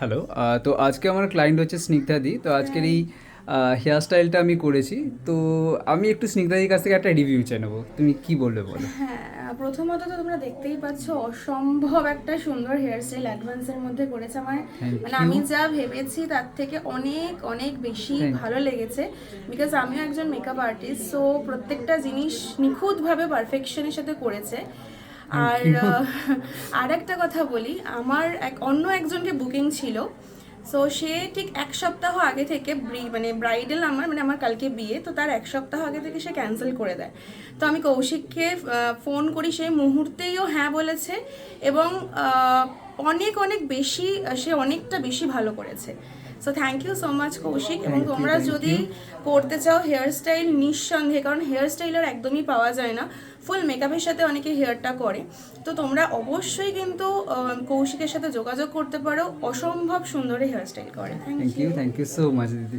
Hello. তো আজকে আমার ক্লায়েন্ট হচ্ছে স্নিগ্ধাদি। তো আজকের এই হেয়ার স্টাইলটা আমি করেছি। তো আমি একটু স্নিগ্ধাদির কাছ থেকে একটা রিভিউ চাই নেবো। তুমি কি বলবে বলো? হ্যাঁ, প্রথমত তো তোমরা দেখতেই পাচ্ছ অসম্ভব একটা সুন্দর হেয়ার স্টাইল অ্যাডভান্সের মধ্যে করেছে আমার। থ্যাংক মানে ইউ। আমি যা ভেবেছি তার থেকে অনেক অনেক বেশি থ্যাংক ভালো লেগেছে। বিকজ আমিও একজন মেকআপ আর্টিস্ট, সো প্রত্যেকটা জিনিস নিখুঁতভাবে পারফেকশনের সাথে করেছে। Thank are you. আর একটা কথা বলি, আমার অন্য একজনকে বুকিং ছিল। সো সে ঠিক এক সপ্তাহ আগে থেকে মানে ব্রাইডাল আমার কালকে বিয়ে, তো তার এক সপ্তাহ আগে থেকে সে ক্যান্সেল করে দেয়। তো আমি কৌশিককে ফোন করি, সেই মুহূর্তেইও হ্যাঁ বলেছে। এবং অনেক অনেক বেশি, সে অনেকটা বেশি ভালো করেছে। So thank you so much Kaushik. এবং থ্যাংক ইউ। তোমরা থ্যাংক যদি ইউ। করতে চাও হেয়ার স্টাইল, নিঃসন্দেহে, কারণ হেয়ার স্টাইলার একদমই পাওয়া যায় না, ফুল মেকআপের সাথে অনেকে হেয়ারটা করে। তো তোমরা অবশ্যই কিন্তু কৌশিকের সাথে যোগাযোগ করতে পারো, অসম্ভব সুন্দর হেয়ার স্টাইল করে। Thank thank you. You. Thank you so much দিদি।